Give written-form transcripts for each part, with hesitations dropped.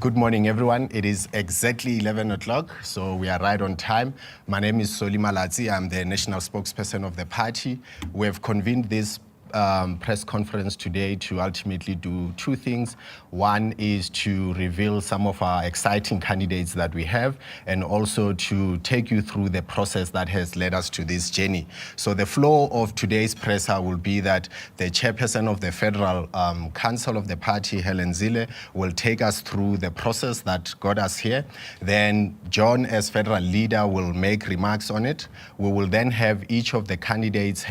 Good morning, everyone. It is exactly 11 o'clock, so we are right on time. My name is Soli Malatsi. I'm the national spokesperson of the party. We have convened this press conference today to ultimately do two things. One is to reveal some of our exciting candidates that we have, and also to take you through the process that has led us to this journey. So the flow of today's presser will be that the chairperson of the Federal Council of the party, Helen Zille, will take us through the process that got us here. Then John, as federal leader, will make remarks on it. We will then have each of the candidates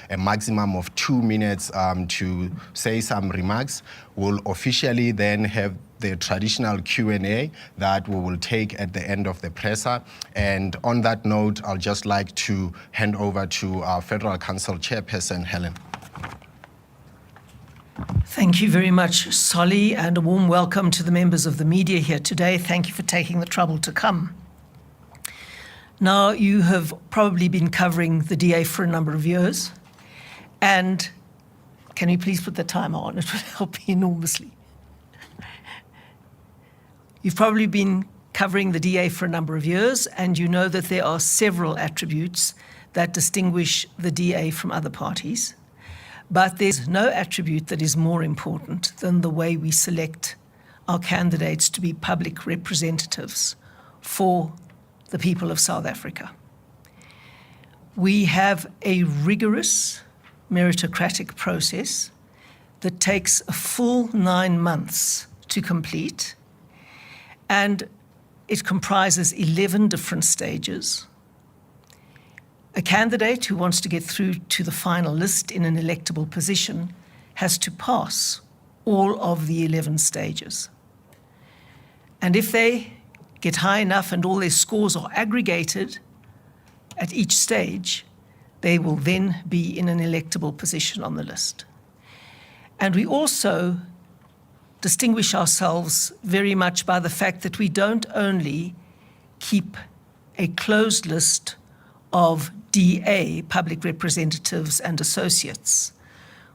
a maximum of 2 minutes to say some remarks. We'll officially then have the traditional Q&A that we will take at the end of the presser. And on that note, I'll just like to hand over to our Federal Council Chairperson, Helen. Thank you very much, Soli, and a warm welcome to the members of the media here today. Thank you for taking the trouble to come. Now, you have probably been covering the DA for a number of years. And can you please put the timer on? It would help me enormously. You've probably been covering the DA for a number of years, and you know that there are several attributes that distinguish the DA from other parties. But there's no attribute that is more important than the way we select our candidates to be public representatives for the people of South Africa. We have a rigorous meritocratic process that takes a full 9 months to complete, and it comprises 11 different stages. A candidate who wants to get through to the final list in an electable position has to pass all of the 11 stages. And if they get high enough and all their scores are aggregated at each stage, they will then be in an electable position on the list. And we also distinguish ourselves very much by the fact that we don't only keep a closed list of DA, public representatives and associates.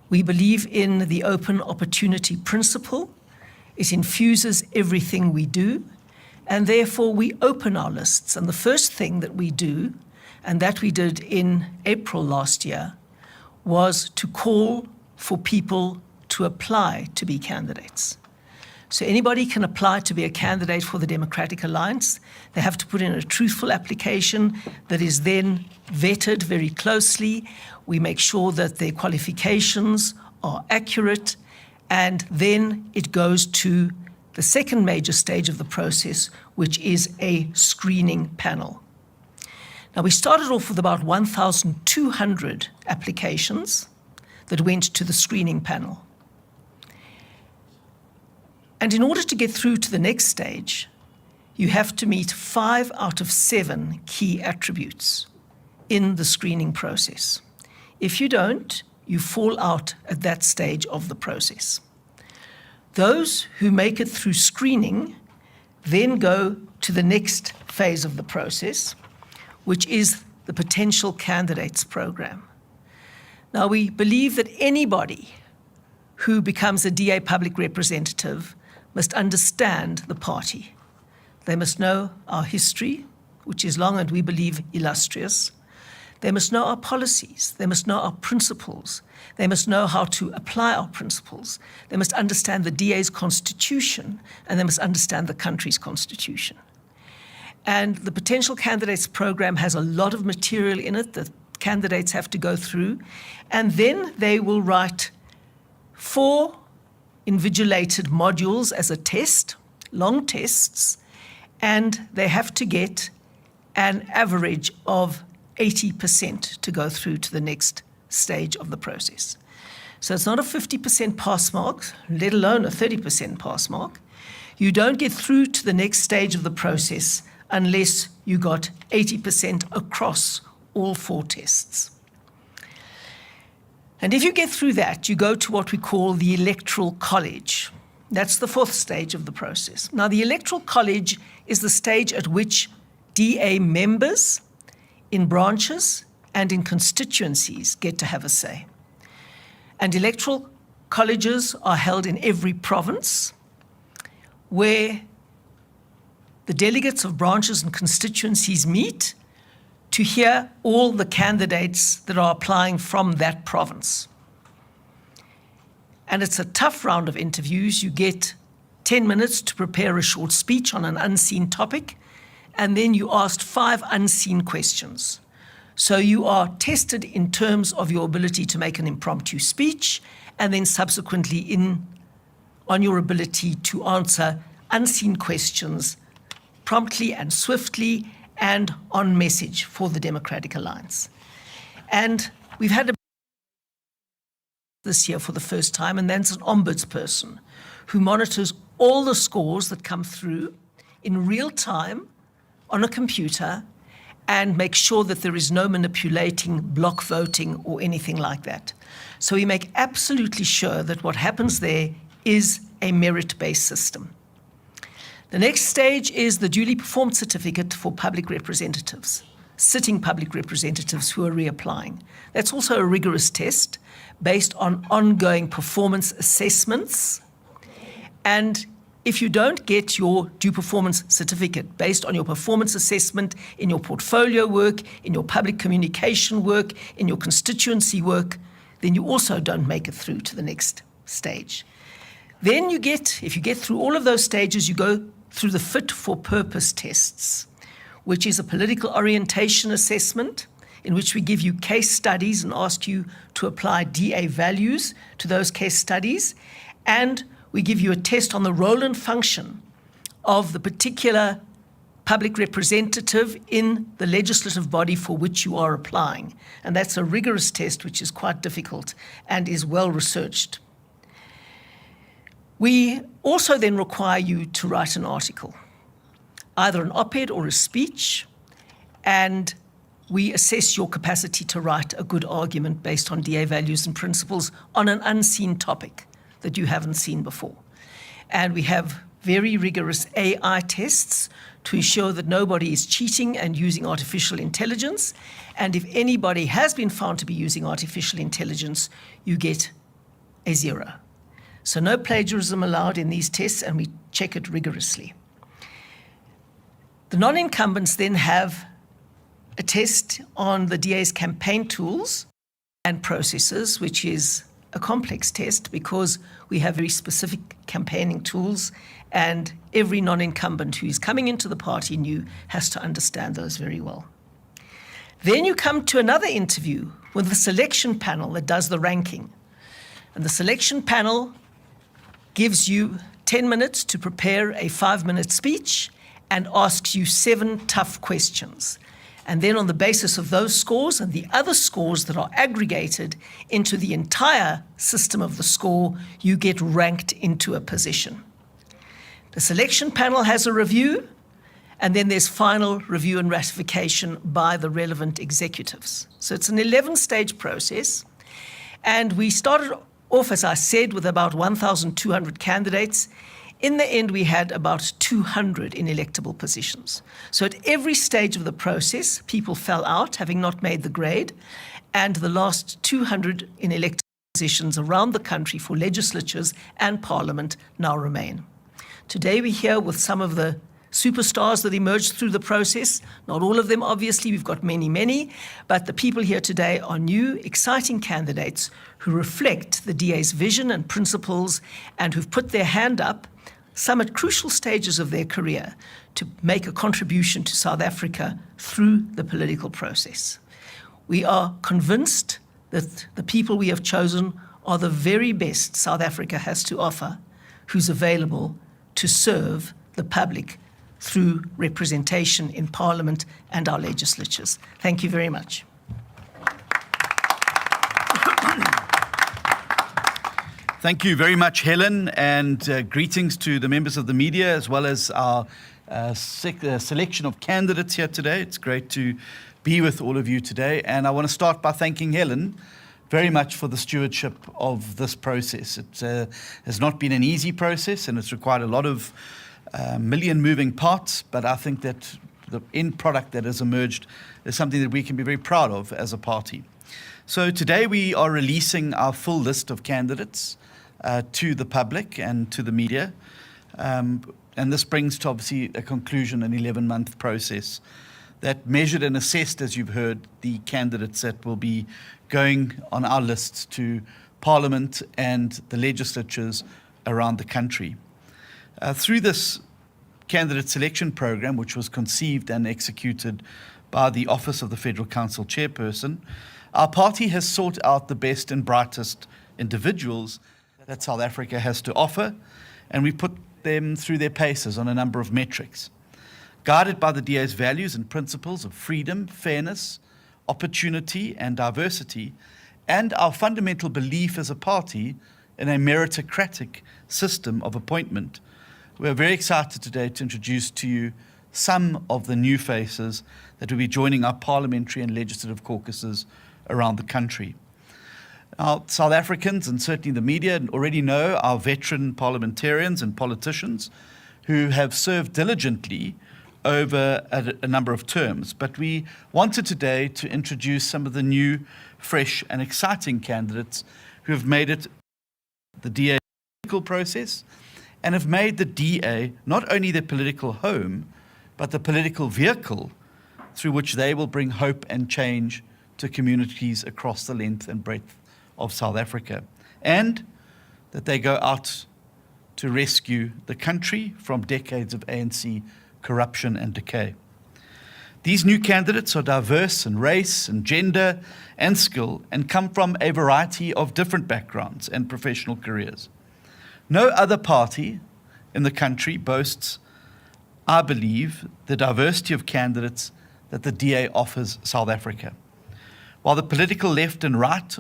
We believe in the open opportunity principle. It infuses everything we do, and therefore we open our lists. And the first thing that we do, and that we did in April last year, was to call for people to apply to be candidates. So anybody can apply to be a candidate for the Democratic Alliance. They have to put in a truthful application that is then vetted very closely. We make sure that their qualifications are accurate, and then it goes to the second major stage of the process, which is a screening panel. Now, we started off with about 1,200 applications that went to the screening panel. And in order to get through to the next stage, you have to meet 5 out of 7 key attributes in the screening process. If you don't, you fall out at that stage of the process. Those who make it through screening then go to the next phase of the process, which is the Potential Candidates Program. Now, we believe that anybody who becomes a DA public representative must understand the party. They must know our history, which is long and we believe illustrious. They must know our policies. They must know our principles. They must know how to apply our principles. They must understand the DA's constitution, and they must understand the country's constitution. And the Potential Candidates Program has a lot of material in it that candidates have to go through. And then they will write 4 invigilated modules as a test, long tests, and they have to get an average of 80% to go through to the next stage of the process. So it's not a 50% pass mark, let alone a 30% pass mark. You don't get through to the next stage of the process unless you got 80% across all 4 tests. And if you get through that, you go to what we call the Electoral College. That's the 4th stage of the process. Now, the Electoral College is the stage at which DA members in branches and in constituencies get to have a say. And electoral colleges are held in every province, where the delegates of branches and constituencies meet to hear all the candidates that are applying from that province. And it's a tough round of interviews. You get 10 minutes to prepare a short speech on an unseen topic, and then you asked 5 unseen questions. So you are tested in terms of your ability to make an impromptu speech, and then subsequently on your ability to answer unseen questions promptly and swiftly and on message for the Democratic Alliance. And we've had this year for the first time, and that's an ombudsperson who monitors all the scores that come through in real time on a computer and makes sure that there is no manipulating, block voting, or anything like that. So we make absolutely sure that what happens there is a merit-based system. The next stage is the duly performed certificate for public representatives, sitting public representatives who are reapplying. That's also a rigorous test based on ongoing performance assessments. And if you don't get your due performance certificate based on your performance assessment in your portfolio work, in your public communication work, in your constituency work, then you also don't make it through to the next stage. Then if you get through all of those stages, you go through the fit for purpose tests, which is a political orientation assessment in which we give you case studies and ask you to apply DA values to those case studies. And we give you a test on the role and function of the particular public representative in the legislative body for which you are applying. And that's a rigorous test which is quite difficult and is well researched. We also then require you to write an article, either an op-ed or a speech, and we assess your capacity to write a good argument based on DA values and principles on an unseen topic that you haven't seen before. And we have very rigorous AI tests to ensure that nobody is cheating and using artificial intelligence. And if anybody has been found to be using artificial intelligence, you get a 0. So no plagiarism allowed in these tests, and we check it rigorously. The non-incumbents then have a test on the DA's campaign tools and processes, which is a complex test because we have very specific campaigning tools, and every non-incumbent who is coming into the party new has to understand those very well. Then you come to another interview with the selection panel that does the ranking. And the selection panel gives you 10 minutes to prepare a 5-minute speech and asks you 7 tough questions. And then on the basis of those scores and the other scores that are aggregated into the entire system of the score, you get ranked into a position. The selection panel has a review, and then there's final review and ratification by the relevant executives. So it's an 11-stage process. And we started off, as I said, with about 1,200 candidates. In the end, we had about 200 in electable positions. So at every stage of the process, people fell out, having not made the grade, and the last 200 in elected positions around the country for legislatures and parliament now remain. Today, we're here with some of the superstars that emerged through the process. Not all of them, obviously, we've got many, but the people here today are new, exciting candidates who reflect the DA's vision and principles and who've put their hand up, some at crucial stages of their career, to make a contribution to South Africa through the political process. We are convinced that the people we have chosen are the very best South Africa has to offer, who's available to serve the public through representation in Parliament and our legislatures. Thank you very much. Thank you very much, Helen, and greetings to the members of the media as well as our selection of candidates here today. It's great to be with all of you today, and I want to start by thanking Helen very much for the stewardship of this process. It has not been an easy process, and it's required a lot of million moving parts, but I think that the end product that has emerged is something that we can be very proud of as a party. So today we are releasing our full list of candidates to the public and to the media. And this brings to obviously a conclusion an 11-month process that measured and assessed, as you've heard, the candidates that will be going on our lists to Parliament and the legislatures around the country. Through this candidate selection program, which was conceived and executed by the Office of the Federal Council Chairperson, our party has sought out the best and brightest individuals that South Africa has to offer, and we put them through their paces on a number of metrics. Guided by the DA's values and principles of freedom, fairness, opportunity, and diversity, and our fundamental belief as a party in a meritocratic system of appointment, we are very excited today to introduce to you some of the new faces that will be joining our parliamentary and legislative caucuses around the country. Now, South Africans, and certainly the media, already know our veteran parliamentarians and politicians who have served diligently over a number of terms. But we wanted today to introduce some of the new, fresh, and exciting candidates who have made it the DA political process and have made the DA not only their political home, but the political vehicle through which they will bring hope and change to communities across the length and breadth of South Africa, and that they go out to rescue the country from decades of ANC corruption and decay. These new candidates are diverse in race and gender and skill and come from a variety of different backgrounds and professional careers. No other party in the country boasts, I believe, the diversity of candidates that the DA offers South Africa. While the political left and right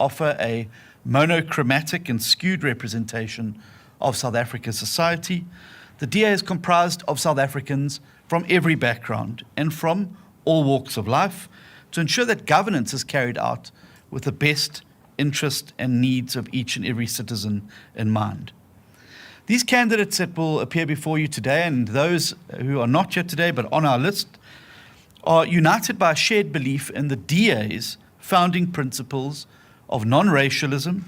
offer a monochromatic and skewed representation of South Africa's society, the DA is comprised of South Africans from every background and from all walks of life to ensure that governance is carried out with the best interest and needs of each and every citizen in mind. These candidates that will appear before you today, and those who are not here today but on our list, are united by a shared belief in the DA's founding principles of non-racialism,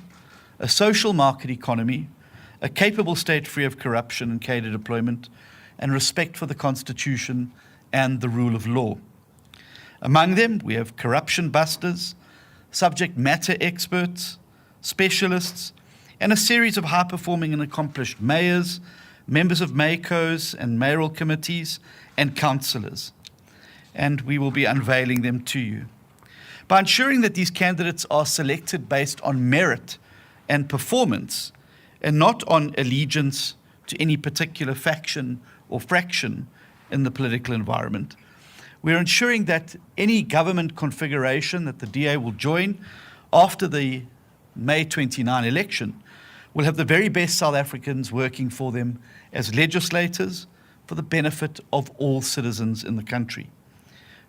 a social market economy, a capable state free of corruption and cadre deployment, and respect for the Constitution and the rule of law. Among them, we have corruption busters, subject matter experts, specialists, and a series of high-performing and accomplished mayors, members of maycos and mayoral committees, and councillors. And we will be unveiling them to you. By ensuring that these candidates are selected based on merit and performance, and not on allegiance to any particular faction or fraction in the political environment, we're ensuring that any government configuration that the DA will join after the May 29 election will have the very best South Africans working for them as legislators for the benefit of all citizens in the country.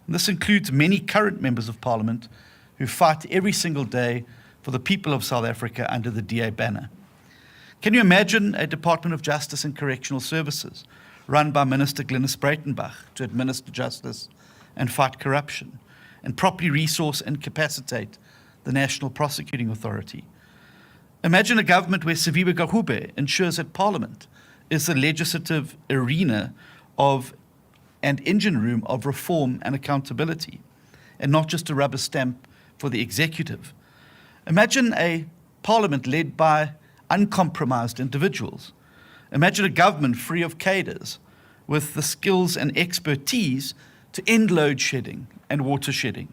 And this includes many current members of Parliament who fight every single day for the people of South Africa under the DA banner. Can you imagine a Department of Justice and Correctional Services run by Minister Glynis Breitenbach to administer justice and fight corruption, and properly resource and capacitate the National Prosecuting Authority? Imagine a government where Siviwe Gahube ensures that Parliament is the legislative arena of and engine room of reform and accountability, and not just a rubber stamp for the executive. Imagine a Parliament led by uncompromised individuals. Imagine a government free of cadres with the skills and expertise to end load shedding and water shedding,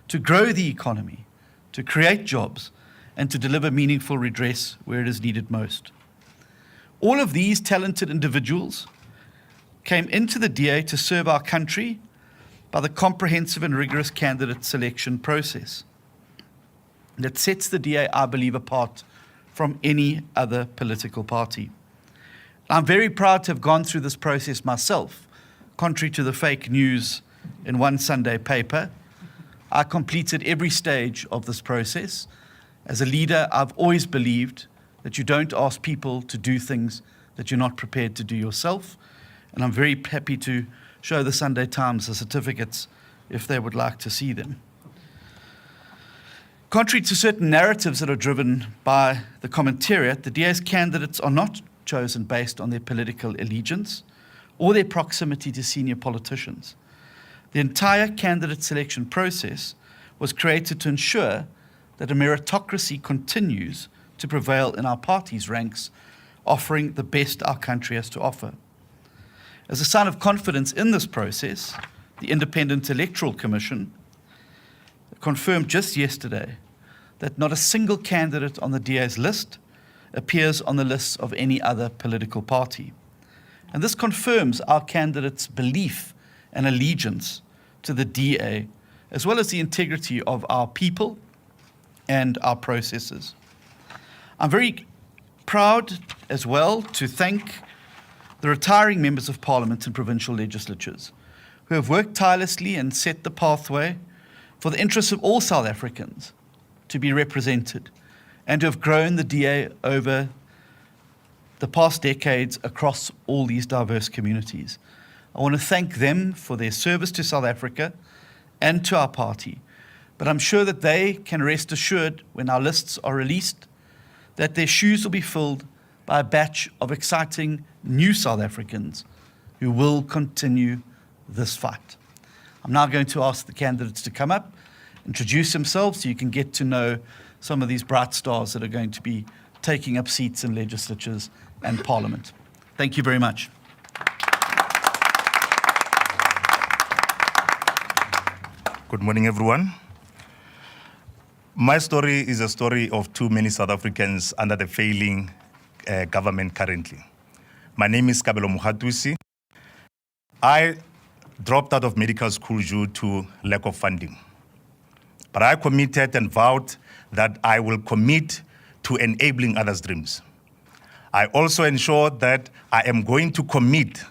to grow the economy, to create jobs, and to deliver meaningful redress where it is needed most. All of these talented individuals came into the DA to serve our country by the comprehensive and rigorous candidate selection process that sets the DA, I believe, apart from any other political party. I'm very proud to have gone through this process myself, contrary to the fake news in one Sunday paper. I completed every stage of this process. As a leader, I've always believed that you don't ask people to do things that you're not prepared to do yourself. And I'm very happy to show the Sunday Times the certificates if they would like to see them. Contrary to certain narratives that are driven by the commentariat, the DA's candidates are not chosen based on their political allegiance or their proximity to senior politicians. The entire candidate selection process was created to ensure that a meritocracy continues to prevail in our party's ranks, offering the best our country has to offer. As a sign of confidence in this process, the Independent Electoral Commission confirmed just yesterday that not a single candidate on the DA's list appears on the lists of any other political party. And this confirms our candidates' belief and allegiance to the DA, as well as the integrity of our people and our processes. I'm very proud as well to thank the retiring members of Parliament and provincial legislatures who have worked tirelessly and set the pathway for the interests of all South Africans to be represented and to have grown the DA over the past decades across all these diverse communities. I want to thank them for their service to South Africa and to our party, but I'm sure that they can rest assured when our lists are released that their shoes will be filled by a batch of exciting new South Africans who will continue this fight. I'm now going to ask the candidates to come up, introduce themselves so you can get to know some of these bright stars that are going to be taking up seats in legislatures and Parliament. Thank you very much. Good morning, everyone. My story is a story of too many South Africans under the failing government currently. My name is Kabelo Muhatusi. I dropped out of medical school due to lack of funding. But I committed and vowed that I will commit to enabling others' dreams. I also ensured that I am going to commit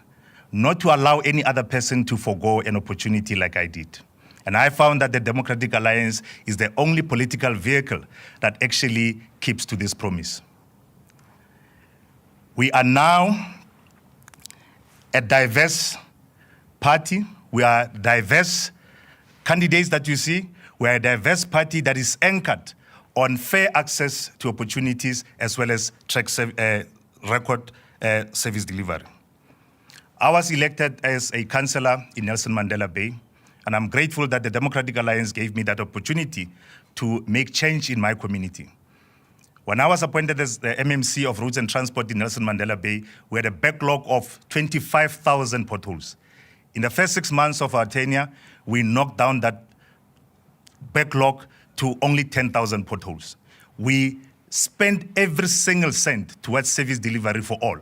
not to allow any other person to forgo an opportunity like I did. And I found that the Democratic Alliance is the only political vehicle that actually keeps to this promise. We are now a diverse party. We are diverse candidates that you see. We are a diverse party that is anchored on fair access to opportunities as well as record service delivery. I was elected as a councillor in Nelson Mandela Bay, and I'm grateful that the Democratic Alliance gave me that opportunity to make change in my community. When I was appointed as the MMC of Roads and Transport in Nelson Mandela Bay, we had a backlog of 25,000 potholes. In the first 6 months of our tenure, we knocked down that backlog to only 10,000 potholes. We spent every single cent towards service delivery for all.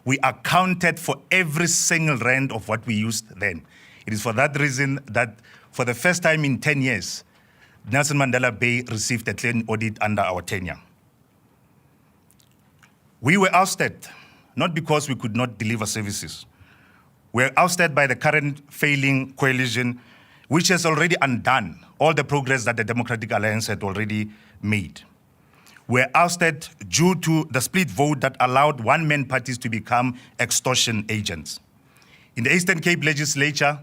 We accounted for every single rand of what we used then. It is for that reason that for the first time in 10 years, Nelson Mandela Bay received a clean audit under our tenure. We were ousted, not because we could not deliver services. We were ousted by the current failing coalition, which has already undone all the progress that the Democratic Alliance had already made. We were ousted due to the split vote that allowed one-man parties to become extortion agents. In the Eastern Cape legislature,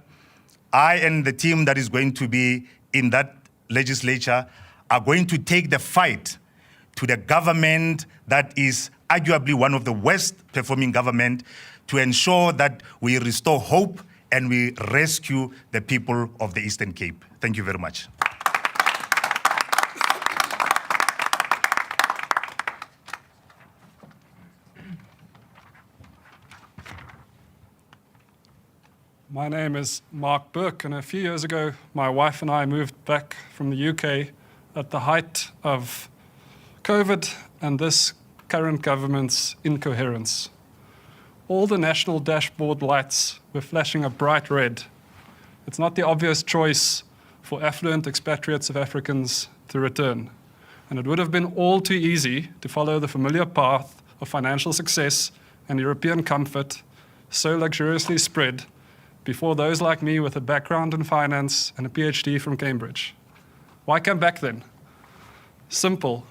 I and the team that is going to be in that legislature are going to take the fight to the government that is arguably one of the worst performing government to ensure that we restore hope and we rescue the people of the Eastern Cape. Thank you very much. My name is Mark Burke, and a few years ago, my wife and I moved back from the UK at the height of COVID and this current government's incoherence. All the national dashboard lights were flashing a bright red. It's not the obvious choice for affluent expatriate South Africans to return. And it would have been all too easy to follow the familiar path of financial success and European comfort so luxuriously spread before those like me with a background in finance and a PhD from Cambridge. Why come back then? Simple.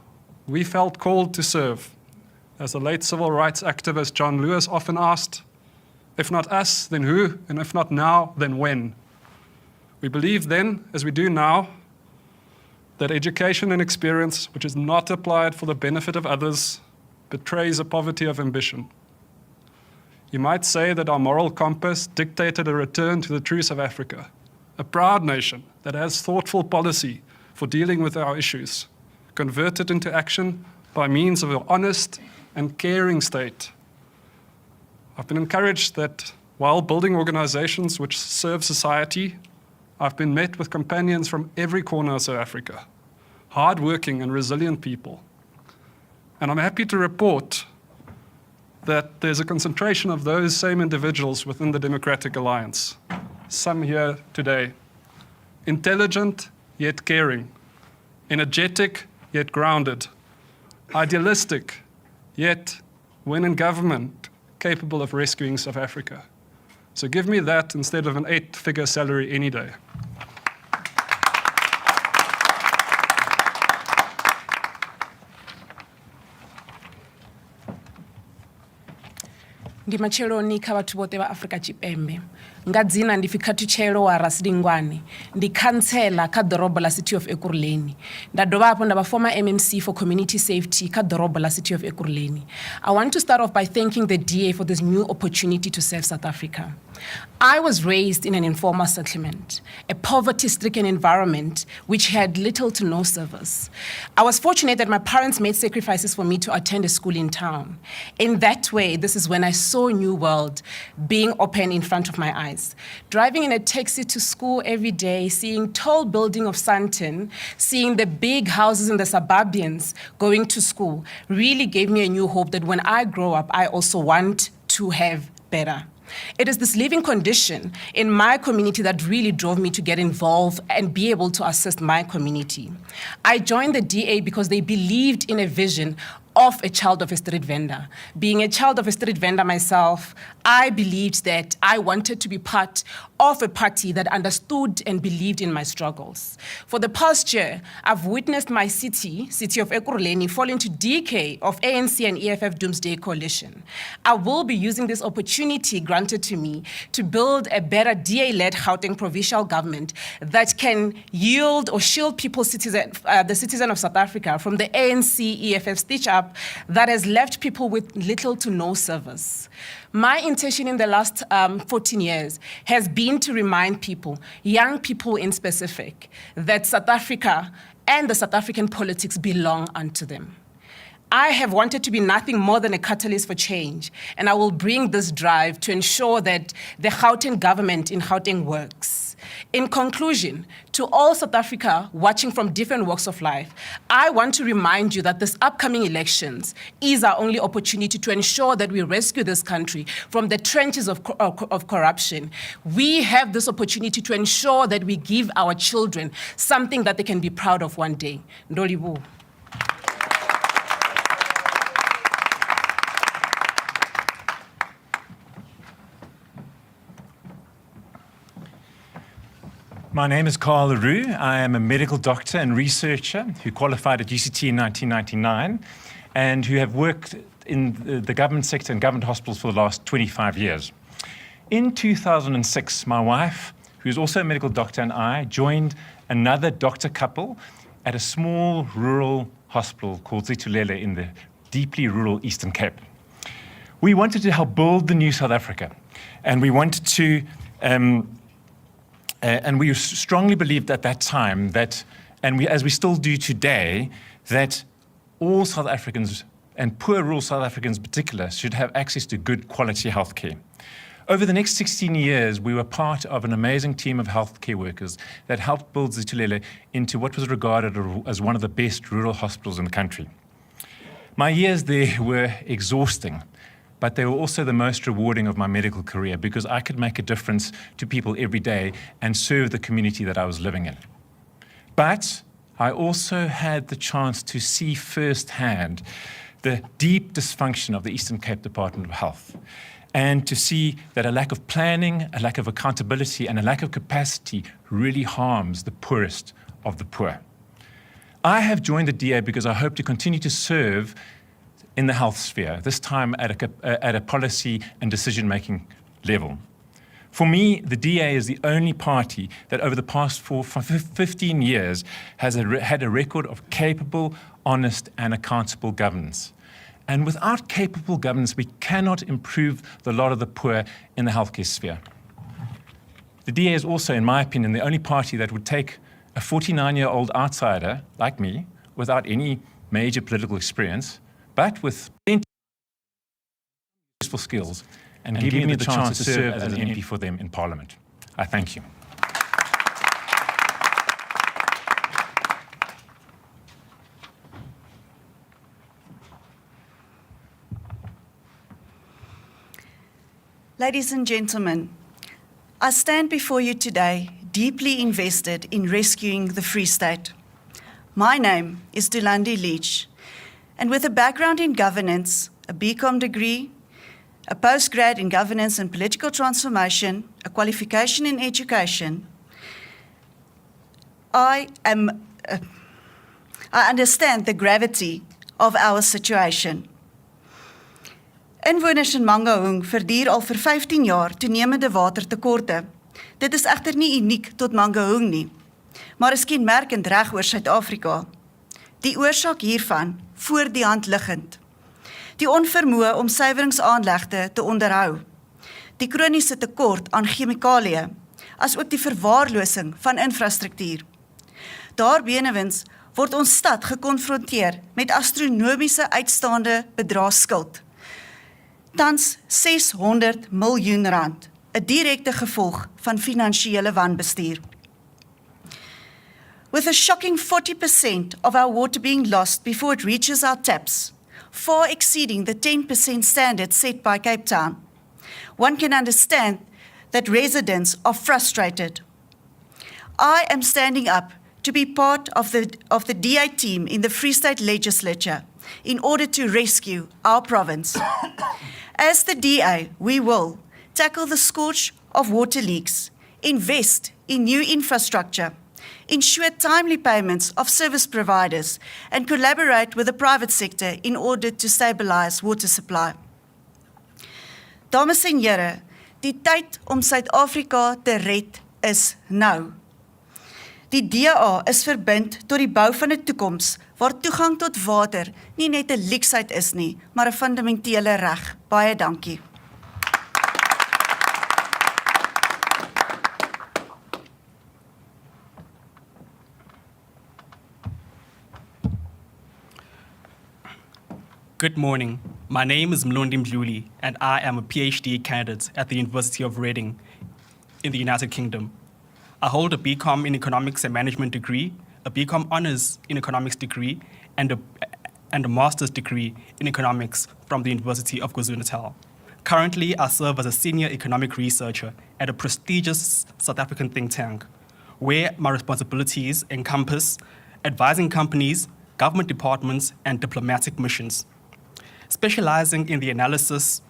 We felt called to serve. As the late civil rights activist John Lewis often asked, if not us, then who? And if not now, then when? We believed then, as we do now, that education and experience, which is not applied for the benefit of others, betrays a poverty of ambition. You might say that our moral compass dictated a return to the true South Africa, a proud nation that has thoughtful policy for dealing with our issues, converted into action by means of an honest and caring state. I've been encouraged that while building organizations which serve society, I've been met with companions from every corner of South Africa, hard-working and resilient people. And I'm happy to report that there's a concentration of those same individuals within the Democratic Alliance, some here today. Intelligent, yet caring. Energetic, yet grounded. Idealistic, yet, when in government, capable of rescuing South Africa. So give me that instead of an 8-figure salary any day. Ndi macheloni kha vhathu vhoṱhe vha Afrika Tshipembe. Nga dzina ndi Fikhathuchelo wa Rasidingwane, ndi khantsela kha ḓorobo ḽa City of Ekurhuleni. Nda dovha hafhu nda vha former MMC for Community Safety kha ḓorobo ḽa City of Ekurhuleni. I want to start off by thanking the DA for this new opportunity to serve South Africa. I was raised in an informal settlement, a poverty-stricken environment which had little to no service. I was fortunate that my parents made sacrifices for me to attend a school in town. In that way, this is when I saw a new world being open in front of my eyes. Driving in a taxi to school every day, seeing tall building of Sandton, seeing the big houses in the suburbians going to school, really gave me a new hope that when I grow up, I also want to have better. It is this living condition in my community that really drove me to get involved and be able to assist my community. I joined the DA because they believed in a vision of a child of a street vendor. Being a child of a street vendor myself, I believed that I wanted to be part of a party that understood and believed in my struggles. For the past year, I've witnessed my city of Ekurhuleni, fall into decay of ANC and EFF doomsday coalition. I will be using this opportunity granted to me to build a better DA-led Gauteng provincial government that can yield or shield the citizen of South Africa from the ANC EFF stitch-up that has left people with little to no service. My intention in the last 14 years has been to remind people, young people in specific, that South Africa and the South African politics belong unto them. I have wanted to be nothing more than a catalyst for change, and I will bring this drive to ensure that the Gauteng government in Gauteng works. In conclusion, to all South Africa watching from different walks of life, I want to remind you that this upcoming elections is our only opportunity to ensure that we rescue this country from the trenches of corruption. We have this opportunity to ensure that we give our children something that they can be proud of one day. Ndolibu. My name is Carl LaRue. I am a medical doctor and researcher who qualified at UCT in 1999 and who have worked in the government sector and government hospitals for the last 25 years. In 2006, my wife, who is also a medical doctor, and I joined another doctor couple at a small rural hospital called Zitulele in the deeply rural Eastern Cape. We wanted to help build the new South Africa, and we wanted to and we strongly believed at that time that, as we still do today, that all South Africans, and poor rural South Africans in particular, should have access to good quality healthcare. Over the next 16 years, we were part of an amazing team of healthcare workers that helped build Zitulele into what was regarded as one of the best rural hospitals in the country. My years there were exhausting, but they were also the most rewarding of my medical career because I could make a difference to people every day and serve the community that I was living in. But I also had the chance to see firsthand the deep dysfunction of the Eastern Cape Department of Health, and to see that a lack of planning, a lack of accountability, and a lack of capacity really harms the poorest of the poor. I have joined the DA because I hope to continue to serve in the health sphere, this time at a policy and decision-making level. For me, the DA is the only party that over the past 15 years has had a record of capable, honest, and accountable governance. And without capable governance, we cannot improve the lot of the poor in the healthcare sphere. The DA is also, in my opinion, the only party that would take a 49-year-old outsider like me, without any major political experience, but with plenty of useful skills, and give me the chance to serve as an MP for them in Parliament. I thank you. Ladies and gentlemen, I stand before you today deeply invested in rescuing the Free State. My name is Dulandi Leach, and with a background in governance, a BCom degree, a postgrad in governance and political transformation, a qualification in education, I understand the gravity of our situation. Inwoners in Mangaung verduur al vir 15 jaar toenemende watertekorte. Dit is egter nie uniek tot Mangaung nie, maar is kenmerkend reg oor Suid-Afrika. Die oorsaak hiervan voor die hand liggend. Die onvermoë om suiweringsaanlegte te onderhou, die kroniese tekort aan chemikalieë, asook die verwaarlosing van infrastruktuur. Daarbenewens word ons stad gekonfronteer met astronomiese uitstaande bedragskuld. Tans R600 miljoen, 'n direkte gevolg van finansiële wanbestuur. With a shocking 40% of our water being lost before it reaches our taps, far exceeding the 10% standard set by Cape Town, one can understand that residents are frustrated. I am standing up to be part of the DA team in the Free State Legislature in order to rescue our province. As the DA, we will tackle the scourge of water leaks, invest in new infrastructure, ensure timely payments of service providers, and collaborate with the private sector in order to stabilize water supply. Dames en here, die tyd om Suid-Afrika te red is nou. Die DA is verbind tot die bou van 'n toekoms waar toegang tot water nie net 'n leksheid is nie, maar 'n fundamentele reg. Baie dankie. Good morning. My name is Mlondi Mdluli, and I am a PhD candidate at the University of Reading in the United Kingdom. I hold a BCom in Economics and Management degree, a BCom Honours in Economics degree, and a Master's degree in Economics from the University of KwaZulu-Natal. Currently, I serve as a senior economic researcher at a prestigious South African think tank, where my responsibilities encompass advising companies, government departments, and diplomatic missions. Specializing in the analysis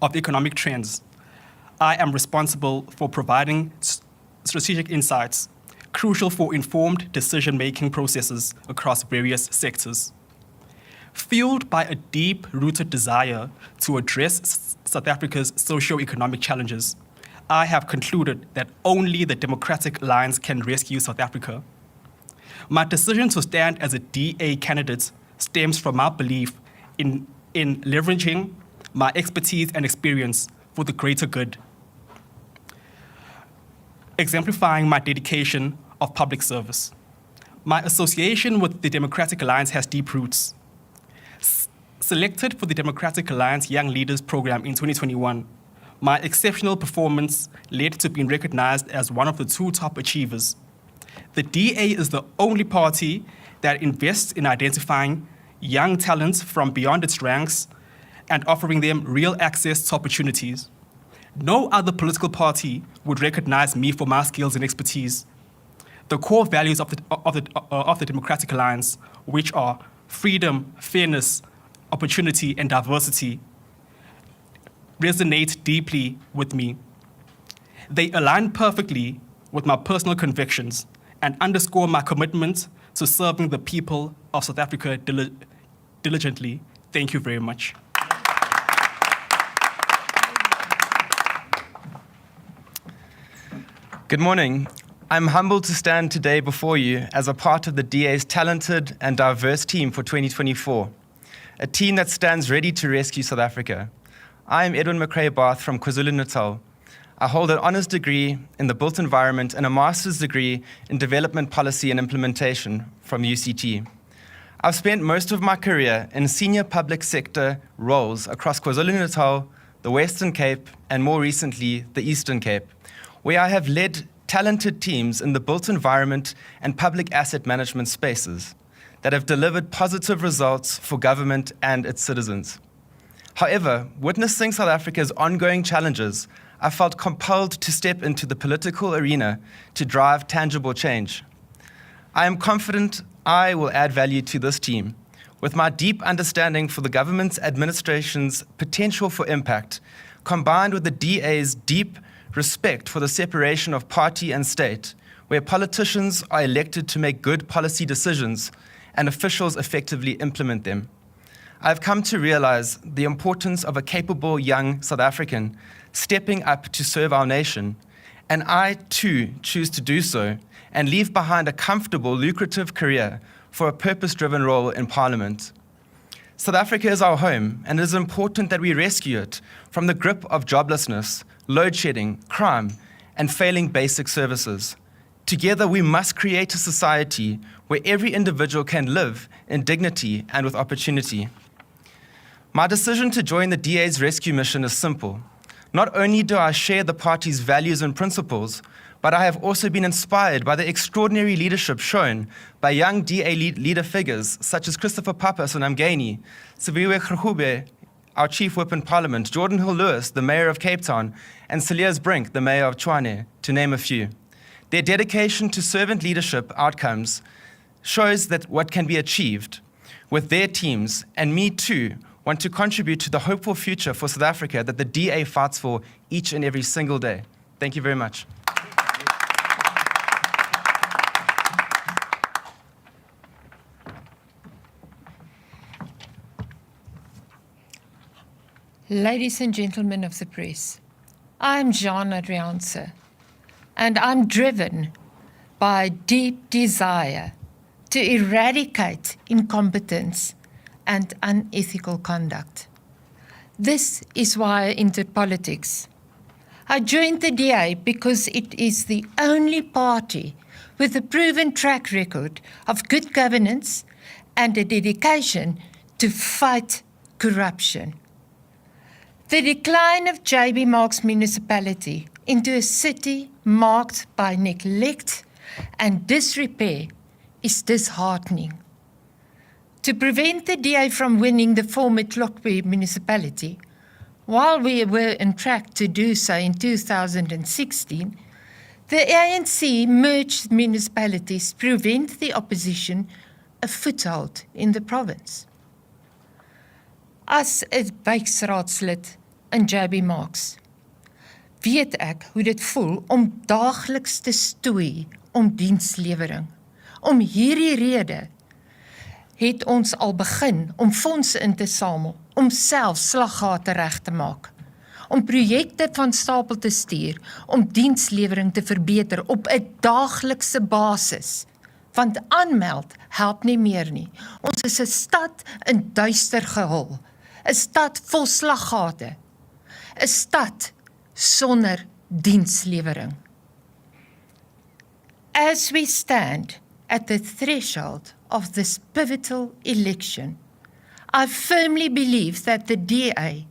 of economic trends, I am responsible for providing strategic insights, crucial for informed decision-making processes across various sectors. Fueled by a deep-rooted desire to address South Africa's socio-economic challenges, I have concluded that only the democratic alliance can rescue South Africa. My decision to stand as a DA candidate stems from my belief in leveraging my expertise and experience for the greater good, exemplifying my dedication of public service. My association with the Democratic Alliance has deep roots. Selected for the Democratic Alliance Young Leaders Program in 2021, my exceptional performance led to being recognized as one of the 2 top achievers. The DA is the only party that invests in identifying young talents from beyond its ranks and offering them real access to opportunities. No other political party would recognize me for my skills and expertise. The core values of the Democratic Alliance, which are freedom, fairness, opportunity, and diversity, resonate deeply with me. They align perfectly with my personal convictions and underscore my commitment to serving the people of South Africa diligently. Thank you very much. Good morning. I'm humbled to stand today before you as a part of the DA's talented and diverse team for 2024. a team that stands ready to rescue South Africa. I am Edwin McRae-Barth from KwaZulu-Natal. I hold an honours degree in the built environment and a master's degree in development policy and implementation from UCT. I've spent most of my career in senior public sector roles across KwaZulu-Natal, the Western Cape, and more recently, the Eastern Cape, where I have led talented teams in the built environment and public asset management spaces that have delivered positive results for government and its citizens. However, witnessing South Africa's ongoing challenges, I felt compelled to step into the political arena to drive tangible change. I am confident I will add value to this team with my deep understanding for the government's administration's potential for impact, combined with the DA's deep respect for the separation of party and state, where politicians are elected to make good policy decisions and officials effectively implement them. I've come to realize the importance of a capable young South African stepping up to serve our nation, and I too choose to do so and leave behind a comfortable, lucrative career for a purpose-driven role in Parliament. South Africa is our home, and it is important that we rescue it from the grip of joblessness, load shedding, crime, and failing basic services. Together, we must create a society where every individual can live in dignity and with opportunity. My decision to join the DA's rescue mission is simple. Not only do I share the party's values and principles, but I have also been inspired by the extraordinary leadership shown by young DA leader figures such as Christopher Pappas and Amgeni, Siviwe Grugube, our Chief Whip in Parliament, Jordan Hill-Lewis, the Mayor of Cape Town, and Cilliers Brink, the Mayor of Tshwane, to name a few. Their dedication to servant leadership outcomes shows that what can be achieved with their teams, and me too, want to contribute to the hopeful future for South Africa that the DA fights for each and every single day. Thank you very much. Ladies and gentlemen of the press, I'm Jean Adriaanse, and I'm driven by a deep desire to eradicate incompetence and unethical conduct. This is why I entered politics. I joined the DA because it is the only party with a proven track record of good governance and a dedication to fight corruption. The decline of JB Marks municipality into a city marked by neglect and disrepair is disheartening. To prevent the DA from winning the former Tlokwe municipality, while we were on track to do so in 2016, the ANC merged municipalities to prevent the opposition a foothold in the province. As 'n wijkraadslid in JB Marks, weet ek hoe dit voel om daagliks te stoei om dienslewering. Om hierdie rede het ons al begin om fondse in te samel, om self slaggate reg te maak, om projekte van stapel te stuur, om dienslewering te verbeter op 'n daaglikse basis. Want aanmeld help nie meer nie. Ons is 'n stad in duister gehul, 'n stad vol slaggate, 'n stad sonder dienslewering. As we stand at the threshold of this pivotal election, I firmly believe that the DA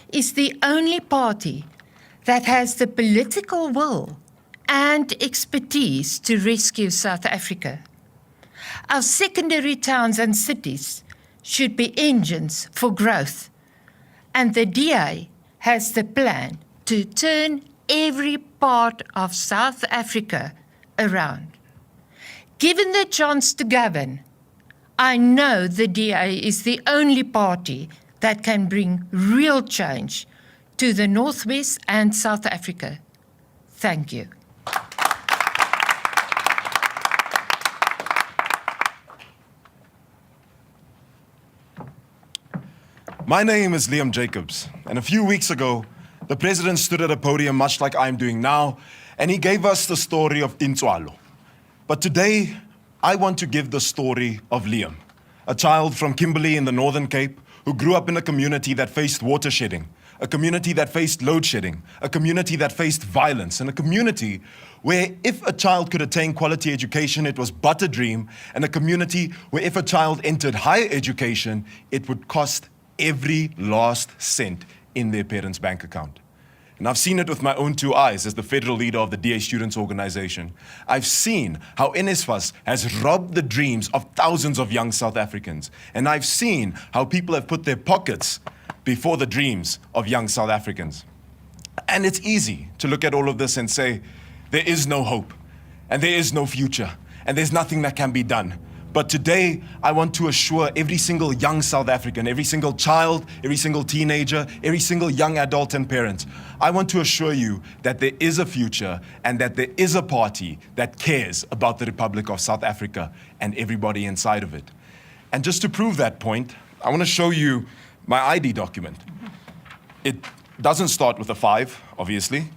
is the only party that has the political will and expertise to rescue South Africa. Our secondary towns and cities should be engines for growth, and the DA has the plan to turn every part of South Africa around. Given the chance to govern, I know the DA is the only party that can bring real change to the Northwest and South Africa. Thank you. My name is Liam Jacobs, and a few weeks ago, the president stood at a podium much like I'm doing now, and he gave us the story of Intswalo. But today, I want to give the story of Liam, a child from Kimberley in the Northern Cape who grew up in a community that faced water shedding, a community that faced load shedding, a community that faced violence, and a community where if a child could attain quality education, it was but a dream, and a community where if a child entered higher education, it would cost every last cent in their parents' bank account. And I've seen it with my own two eyes as the federal leader of the DA Students Organization. I've seen how NSFAS has robbed the dreams of thousands of young South Africans. And I've seen how people have put their pockets before the dreams of young South Africans. And it's easy to look at all of this and say, there is no hope, and there is no future, and there's nothing that can be done. But today, I want to assure every single young South African, every single child, every single teenager, every single young adult and parent, I want to assure you that there is a future and that there is a party that cares about the Republic of South Africa and everybody inside of it. And just to prove that point, I want to show you my ID document. It doesn't start with a 5, obviously.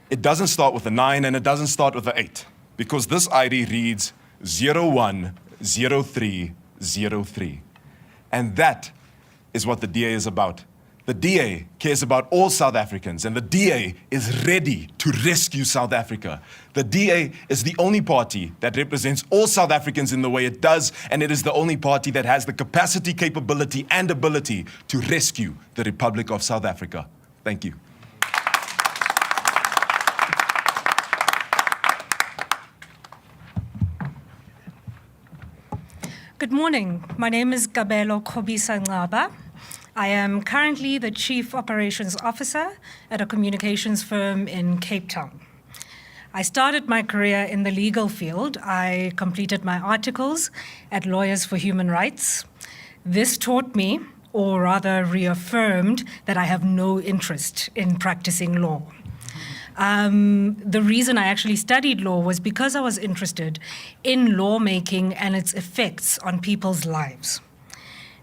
It doesn't start with a 9, and it doesn't start with an 8, because this ID reads 010303. And that is what the DA is about. The DA cares about all South Africans, and the DA is ready to rescue South Africa. The DA is the only party that represents all South Africans in the way it does, and it is the only party that has the capacity, capability, and ability to rescue the Republic of South Africa. Thank you. Good morning. My name is Gabelo Kobisa Ngaba. I am currently the Chief Operations Officer at a communications firm in Cape Town. I started my career in the legal field. I completed my articles at Lawyers for Human Rights. This taught me, or rather reaffirmed, that I have no interest in practicing law. The reason I actually studied law was because I was interested in lawmaking and its effects on people's lives.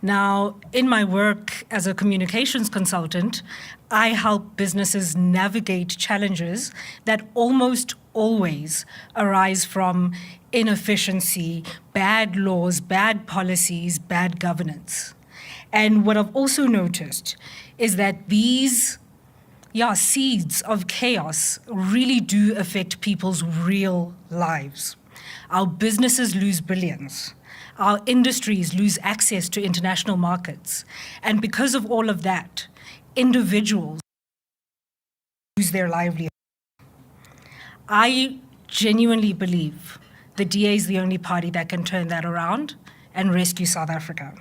Now, in my work as a communications consultant, I help businesses navigate challenges that almost always arise from inefficiency, bad laws, bad policies, bad governance. And what I've also noticed is that these seeds of chaos really do affect people's real lives. Our businesses lose billions. Our industries lose access to international markets. And because of all of that, individuals lose their livelihood. I genuinely believe the DA is the only party that can turn that around and rescue South Africa.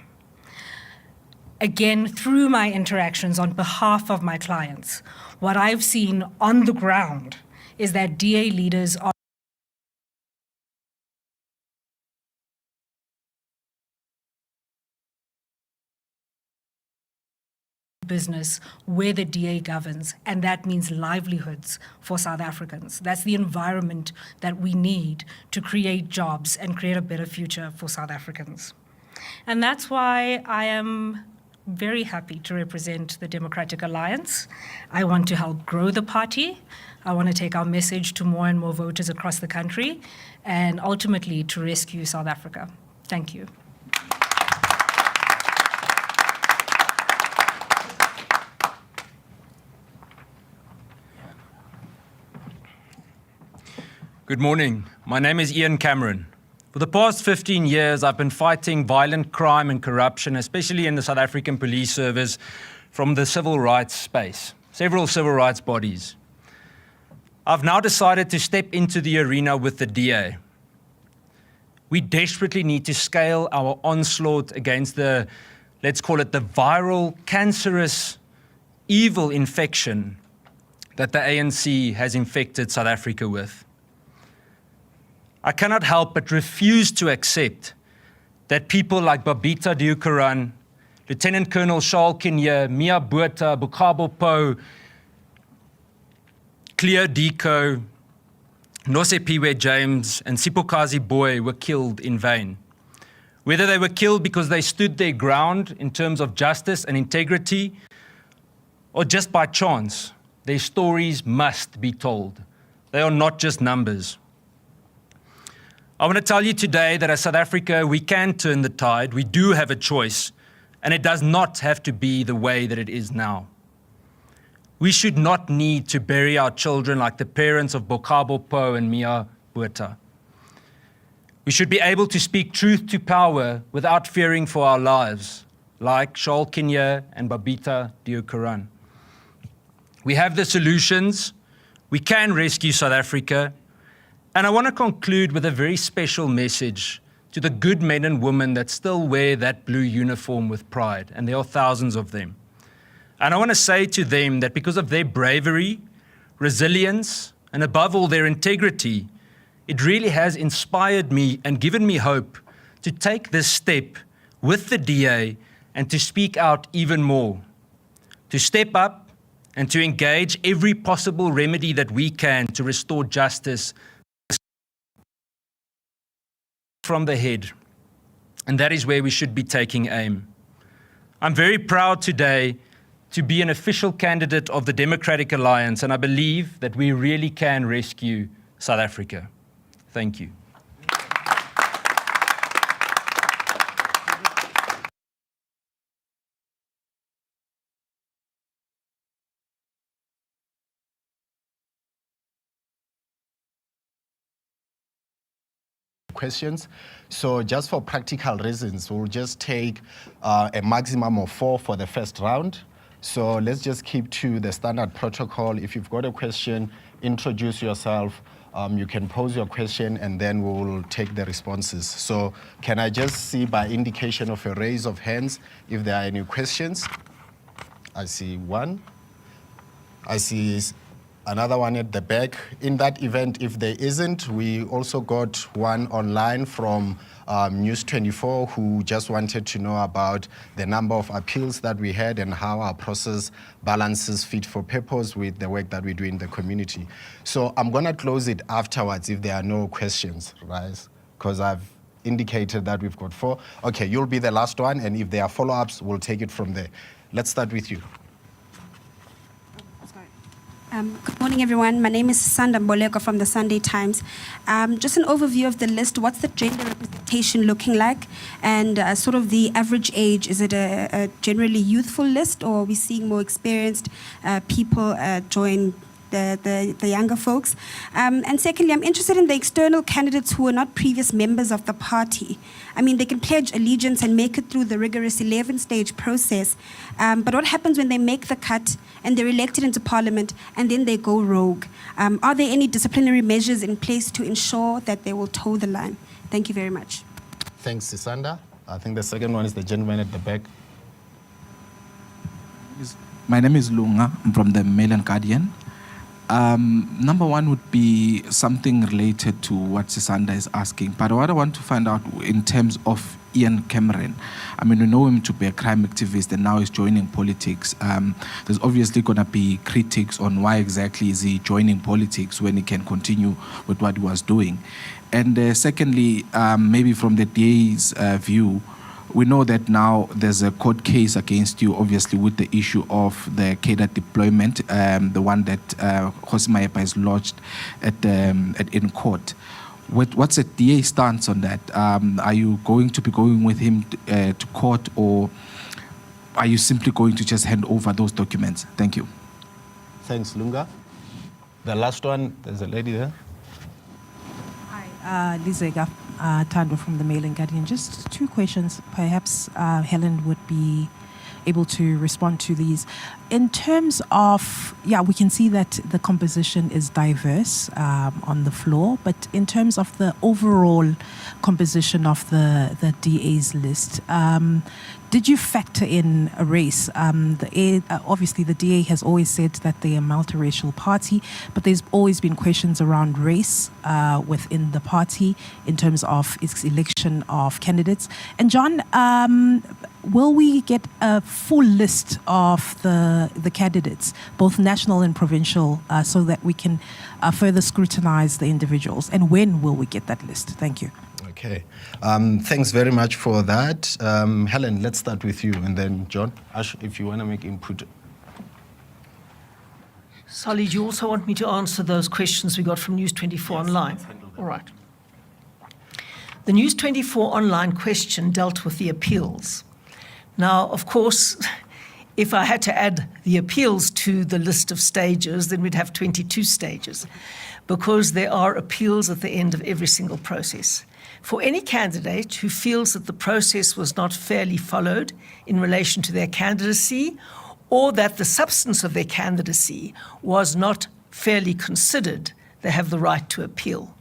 Again, through my interactions on behalf of my clients, what I've seen on the ground is that DA leaders are business where the DA governs, and that means livelihoods for South Africans. That's the environment that we need to create jobs and create a better future for South Africans. And that's why I am very happy to represent the Democratic Alliance. I want to help grow the party. I want to take our message to more and more voters across the country, and ultimately to rescue South Africa. Thank you. Good morning. My name is Ian Cameron. For the past 15 years, I've been fighting violent crime and corruption, especially in the South African Police Service, from the civil rights space, several civil rights bodies. I've now decided to step into the arena with the DA. We desperately need to scale our onslaught against the, let's call it the viral, cancerous, evil infection that the ANC has infected South Africa with. I cannot help but refuse to accept that people like Babita Deokaran, Lieutenant Colonel Charles Kinye, Mia Botha, Bukabo Po, Cleo Diko, Nosepiwe James, and Sipokazi Boy were killed in vain. Whether they were killed because they stood their ground in terms of justice and integrity, or just by chance, their stories must be told. They are not just numbers. I want to tell you today that as South Africa, we can turn the tide. We do have a choice, and it does not have to be the way that it is now. We should not need to bury our children like the parents of Bokabo Po and Mia Botha. We should be able to speak truth to power without fearing for our lives, like Shaul Kinye and Babita Deokaran. We have the solutions. We can rescue South Africa. And I want to conclude with a very special message to the good men and women that still wear that blue uniform with pride, and there are thousands of them. And I want to say to them that because of their bravery, resilience, and above all their integrity, it really has inspired me and given me hope to take this step with the DA and to speak out even more, to step up and to engage every possible remedy that we can to restore justice from the head. And that is where we should be taking aim. I'm very proud today to be an official candidate of the Democratic Alliance, and I believe that we really can rescue South Africa. Thank you. Questions. So just for practical reasons, we'll just take a maximum of 4 for the first round. So let's just keep to the standard protocol. If you've got a question, introduce yourself. You can pose your question and then we'll take the responses. So can I just see by indication of a raise of hands if there are any questions? I see one. I see another one at the back. In that event, if there isn't, we also got one online from News 24 who just wanted to know about the number of appeals that we had and how our process balances fit for purpose with the work that we do in the community. So I'm going to close it afterwards if there are no questions, right? Because I've indicated that we've got 4. Okay, you'll be the last one, and if there are follow-ups, we'll take it from there. Let's start with you. Good morning, everyone. My name is Sanda Mboleko from the Sunday Times. Just an overview of the list. What's the gender representation looking like? And sort of the average age. Is it a generally youthful list, or are we seeing more experienced people join the younger folks? And secondly, I'm interested in the external candidates who are not previous members of the party. I mean, they can pledge allegiance and make it through the rigorous 11-stage process. But what happens when they make the cut and they're elected into parliament and then they go rogue? Are there any disciplinary measures in place to ensure that they will toe the line? Thank you very much. Thanks, Sisanda. I think the second one is the gentleman at the back. My name is Lunga. I'm from the Mail and Guardian. Number one would be something related to what Sisanda is asking. But what I want to find out in terms of Ian Cameron, I mean, we know him to be a crime activist and now he's joining politics. There's obviously going to be critics on why exactly is he joining politics when he can continue with what he was doing. And secondly, maybe from the DA's view, we know that now there's a court case against you, obviously, with the issue of the cadre deployment, the one that Jose Mayepa has lodged in court. What's the DA stance on that? Are you going to be going with him to court, or are you simply going to just hand over those documents? Thank you. Thanks, Lunga. The last one, there's a lady there. Hi, Lizega Tando from the Mail and Guardian. Just 2 questions. Perhaps Helen would be able to respond to these. In terms of, we can see that the composition is diverse on the floor, but in terms of the overall composition of the DA's list, did you factor in a race? Obviously, the DA has always said that they're a multiracial party, but there's always been questions around race within the party in terms of its election of candidates. And John, will we get a full list of the candidates, both national and provincial, so that we can further scrutinize the individuals? And when will we get that list? Thank you. Okay. Thanks very much for that. Helen, let's start with you, and then John, Ash, if you want to make input. Solly, do you also want me to answer those questions we got from News 24 online? All right. The News 24 online question dealt with the appeals. Now, of course, if I had to add the appeals to the list of stages, then we'd have 22 stages, because there are appeals at the end of every single process. For any candidate who feels that the process was not fairly followed in relation to their candidacy, or that the substance of their candidacy was not fairly considered, they have the right to appeal.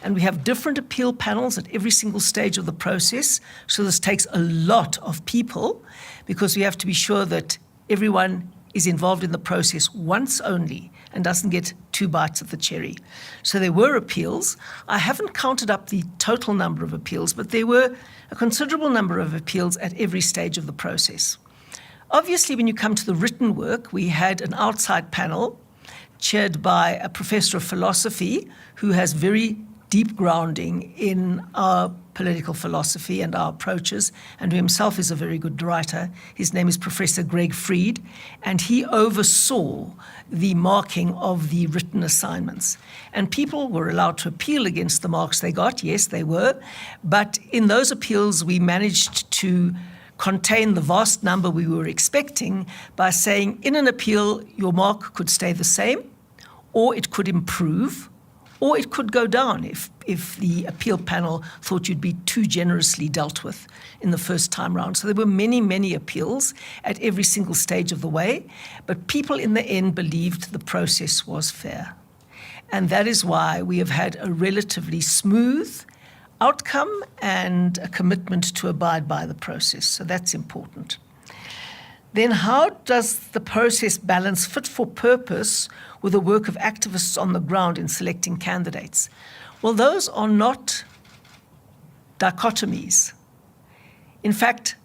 And we have different appeal panels at every single stage of the process, so this takes a lot of people, because we have to be sure that everyone is involved in the process once only and doesn't get 2 bites of the cherry. So there were appeals. I haven't counted up the total number of appeals, but there were a considerable number of appeals at every stage of the process. Obviously, when you come to the written work, we had an outside panel chaired by a professor of philosophy who has very deep grounding in our political philosophy and our approaches, and who himself is a very good writer. His name is Professor Greg Freed, and he oversaw the marking of the written assignments. And people were allowed to appeal against the marks they got. Yes, they were. But in those appeals, we managed to contain the vast number we were expecting by saying, in an appeal, your mark could stay the same, or it could improve, or it could go down if the appeal panel thought you'd be too generously dealt with in the first time round. So there were many, many appeals at every single stage of the way, but people in the end believed the process was fair. And that is why we have had a relatively smooth outcome and a commitment to abide by the process. So that's important. Then how does the process balance fit for purpose with the work of activists on the ground in selecting candidates? Well, those are not dichotomies. In fact,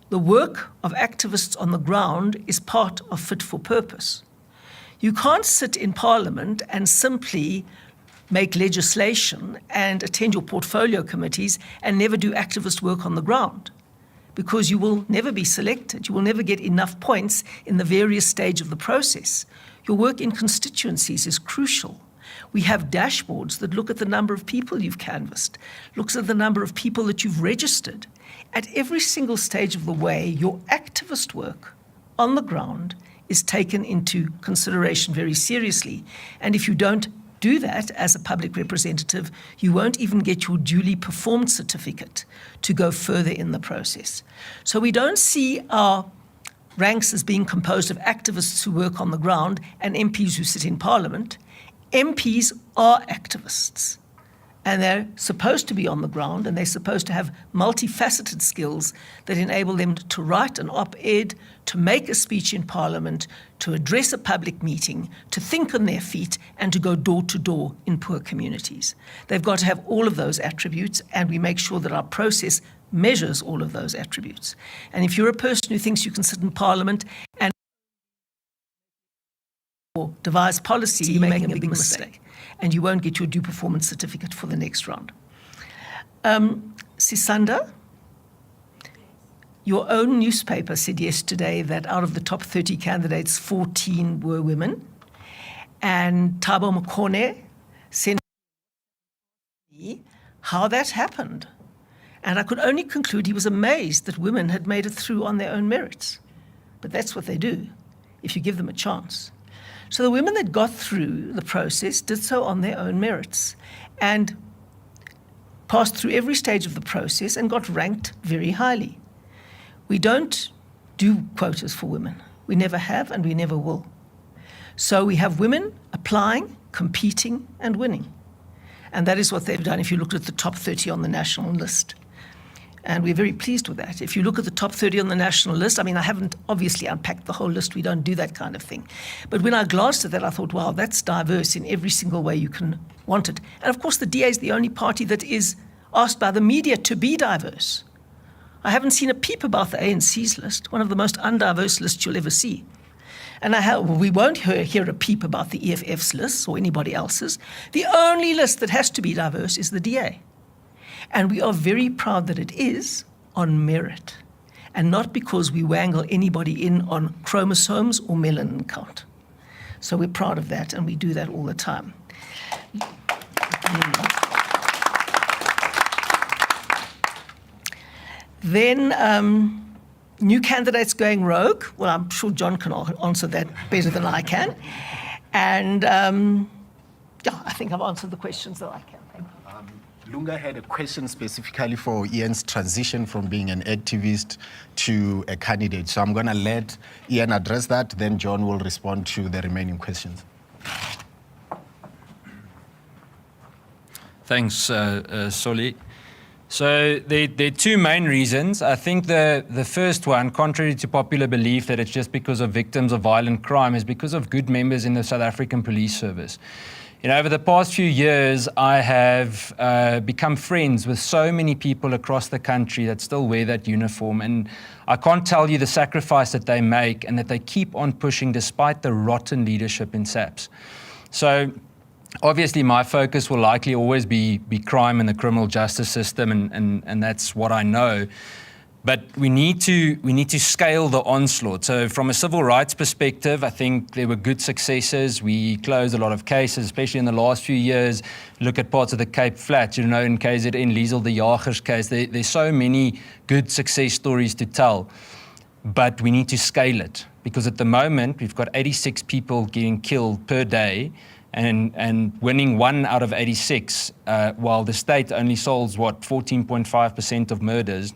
the work of activists on the ground is part of fit for purpose. You can't sit in Parliament and simply make legislation and attend your portfolio committees and never do activist work on the ground, because you will never be selected. You will never get enough points in the various stages of the process. Your work in constituencies is crucial. We have dashboards that look at the number of people you've canvassed, looks at the number of people that you've registered. At every single stage of the way, your activist work on the ground is taken into consideration very seriously. And if you don't do that as a public representative, you won't even get your duly performed certificate to go further in the process. So we don't see our ranks as being composed of activists who work on the ground and MPs who sit in Parliament. MPs are activists, and they're supposed to be on the ground, and they're supposed to have multifaceted skills that enable them to write an op-ed, to make a speech in Parliament, to address a public meeting, to think on their feet, and to go door to door in poor communities. They've got to have all of those attributes, and we make sure that our process measures all of those attributes. And if you're a person who thinks you can sit in Parliament and devise policy, you're making a big mistake, and you won't get your due performance certificate for the next round. Sisanda, your own newspaper said yesterday that out of the top 30 candidates, 14 were women. And Thabo Mokone sent me how that happened. And I could only conclude he was amazed that women had made it through on their own merits. But that's what they do, if you give them a chance. So the women that got through the process did so on their own merits and passed through every stage of the process and got ranked very highly. We don't do quotas for women. We never have, and we never will. So we have women applying, competing, and winning. And that is what they've done if you looked at the top 30 on the national list. And we're very pleased with that. If you look at the top 30 on the national list, I mean, I haven't obviously unpacked the whole list. We don't do that kind of thing. But when I glanced at that, I thought, wow, that's diverse in every single way you can want it. And of course, the DA is the only party that is asked by the media to be diverse. I haven't seen a peep about the ANC's list, one of the most undiverse lists you'll ever see. And we won't hear a peep about the EFF's lists or anybody else's. The only list that has to be diverse is the DA. And we are very proud that it is on merit, and not because we wangle anybody in on chromosomes or melanin count. So we're proud of that, and we do that all the time. Then new candidates going rogue? Well, I'm sure John can answer that better than I can. And I think I've answered the questions that I can. Thank you. Lunga had a question specifically for Ian's transition from being an activist to a candidate. So I'm going to let Ian address that, then John will respond to the remaining questions. Thanks, Soli. So there are two main reasons. I think the first one, contrary to popular belief that it's just because of victims of violent crime, is because of good members in the South African Police Service. Over the past few years, I have become friends with so many people across the country that still wear that uniform. And I can't tell you the sacrifice that they make and that they keep on pushing despite the rotten leadership in SAPS. So obviously, my focus will likely always be crime and the criminal justice system, and that's what I know. But we need to scale the onslaught. So from a civil rights perspective, I think there were good successes. We closed a lot of cases, especially in the last few years. Look at parts of the Cape Flats, in KZN, Liesel de Jagers case. There's so many good success stories to tell. But we need to scale it, because at the moment, we've got 86 people getting killed per day, and winning 1 out of 86, while the state only solves, 14.5% of murders,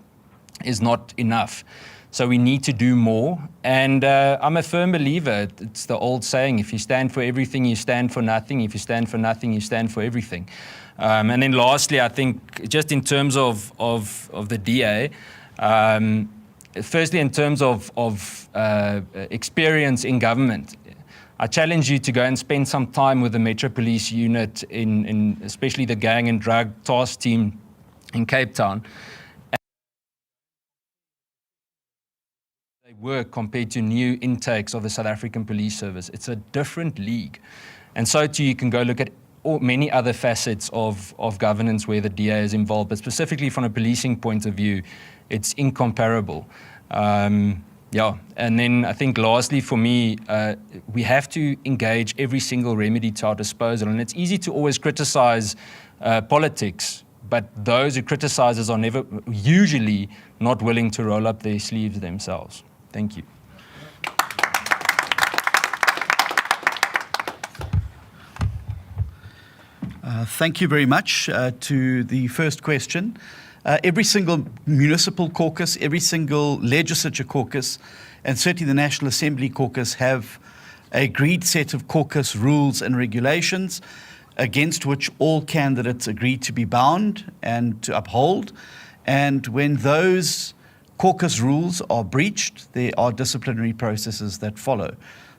is not enough. So we need to do more. And I'm a firm believer. It's the old saying, if you stand for everything, you stand for nothing. If you stand for nothing, you stand for everything. And then lastly, I think just in terms of the DA, firstly, in terms of experience in government, I challenge you to go and spend some time with the Metro Police unit, in especially the gang and drug task team in Cape Town. They work compared to new intakes of the South African Police Service. It's a different league. And so too, you can go look at many other facets of governance where the DA is involved, but specifically from a policing point of view, it's incomparable. And then I think lastly for me, we have to engage every single remedy to our disposal. And it's easy to always criticize politics, but those who criticize us are usually not willing to roll up their sleeves themselves. Thank you. Thank you very much to the first question. Every single municipal caucus, every single legislature caucus, and certainly the National Assembly caucus have an agreed set of caucus rules and regulations against which all candidates agree to be bound and to uphold. And when those caucus rules are breached, there are disciplinary processes that follow.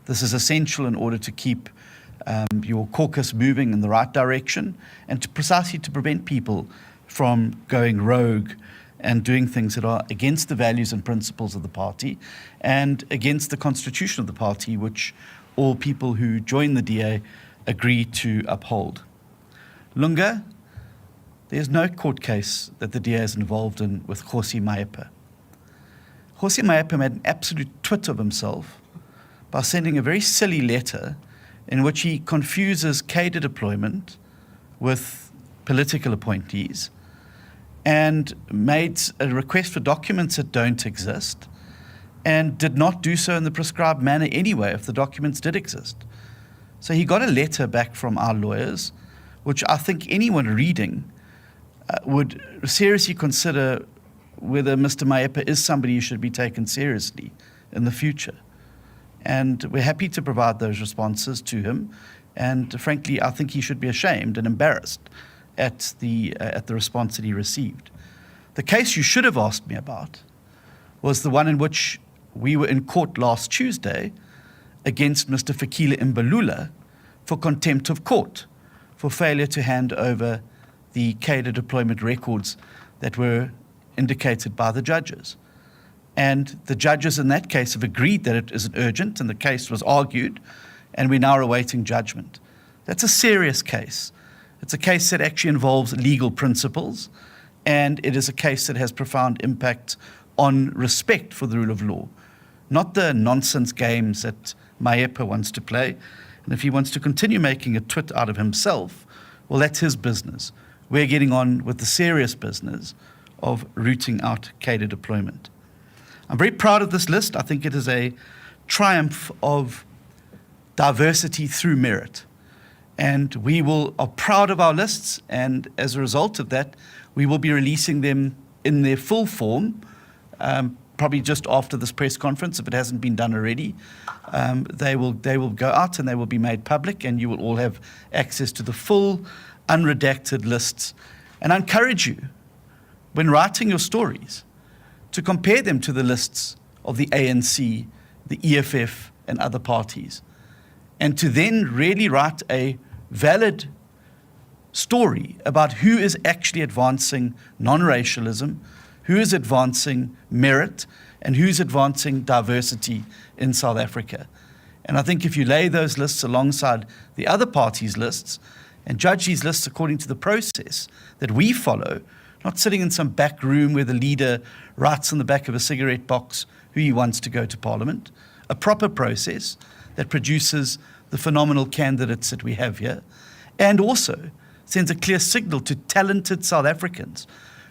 This is essential in order to keep your caucus moving in the right direction and precisely to prevent people from going rogue and doing things that are against the values and principles of the party and against the constitution of the party, which all people who join the DA agree to uphold. Lunga, there's no court case that the DA is involved in with Kgosi Mayepa. Kgosi Mayepa made an absolute twit of himself by sending a very silly letter in which he confuses cadre deployment with political appointees and made a request for documents that don't exist and did not do so in the prescribed manner anyway if the documents did exist. So he got a letter back from our lawyers, which I think anyone reading would seriously consider whether Mr. Mayepa is somebody who should be taken seriously in the future. And we're happy to provide those responses to him. And frankly, I think he should be ashamed and embarrassed at the response that he received. The case you should have asked me about was the one in which we were in court last Tuesday against Mr. Fikile Mbalula for contempt of court, for failure to hand over the cadre deployment records that were indicated by the judges. And the judges in that case have agreed that it is urgent, and the case was argued, and we're now awaiting judgment. That's a serious case. It's a case that actually involves legal principles, and it is a case that has profound impact on respect for the rule of law, not the nonsense games that Mayepa wants to play. And if he wants to continue making a twit out of himself, well, that's his business. We're getting on with the serious business of rooting out cadre deployment. I'm very proud of this list. I think it is a triumph of diversity through merit. And we are proud of our lists, and as a result of that, we will be releasing them in their full form, probably just after this press conference, if it hasn't been done already. They will go out and they will be made public, and you will all have access to the full, unredacted lists. And I encourage you, when writing your stories, to compare them to the lists of the ANC, the EFF, and other parties, and to then really write a valid story about who is actually advancing non-racialism, who is advancing merit, and who's advancing diversity in South Africa. And I think if you lay those lists alongside the other parties' lists and judge these lists according to the process that we follow, not sitting in some back room where the leader writes on the back of a cigarette box who he wants to go to Parliament, a proper process that produces the phenomenal candidates that we have here, and also sends a clear signal to talented South Africans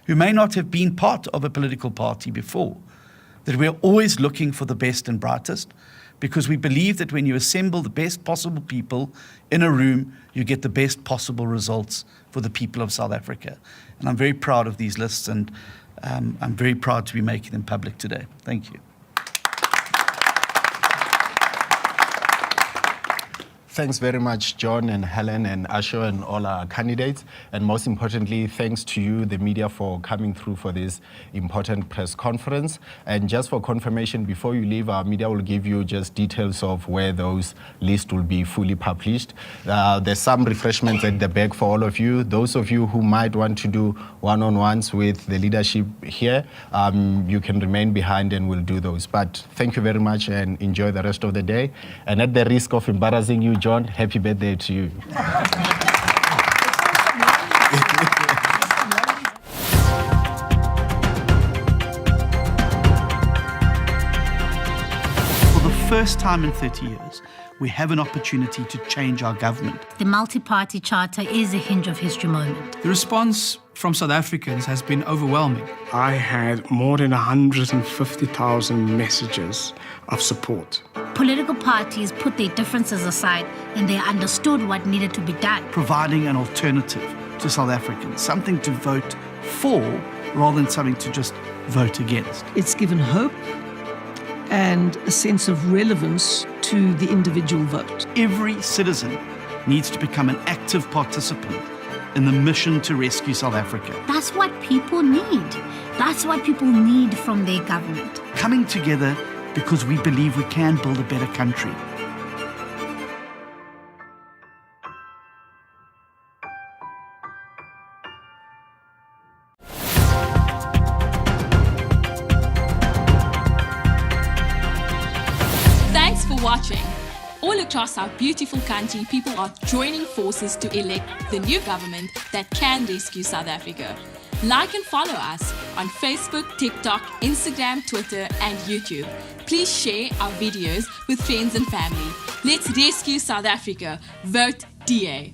who may not have been part of a political party before, that we're always looking for the best and brightest, because we believe that when you assemble the best possible people in a room, you get the best possible results for the people of South Africa. And I'm very proud of these lists, and I'm very proud to be making them public today. Thank you. Thanks very much, John and Helen and Usher and all our candidates. And most importantly, thanks to you, the media, for coming through for this important press conference. And just for confirmation, before you leave, our media will give you just details of where those lists will be fully published. There's some refreshments at the back for all of you. Those of you who might want to do one-on-ones with the leadership here, you can remain behind and we'll do those. But thank you very much and enjoy the rest of the day. And at the risk of embarrassing you, John, happy birthday to you. For the first time in 30 years, we have an opportunity to change our government. The multi-party charter is a hinge of history moment. The response from South Africans has been overwhelming. I had more than 150,000 messages of support. Political parties put their differences aside and they understood what needed to be done. Providing an alternative to South Africans, something to vote for rather than something to just vote against. It's given hope and a sense of relevance to the individual vote. Every citizen needs to become an active participant in the mission to rescue South Africa. That's what people need. That's what people need from their government. Coming together because we believe we can build a better country. Thanks for watching. All across our beautiful country, people are joining forces to elect the new government that can rescue South Africa. Like and follow us on Facebook, TikTok, Instagram, Twitter, and YouTube. Please share our videos with friends and family. Let's rescue South Africa. Vote DA.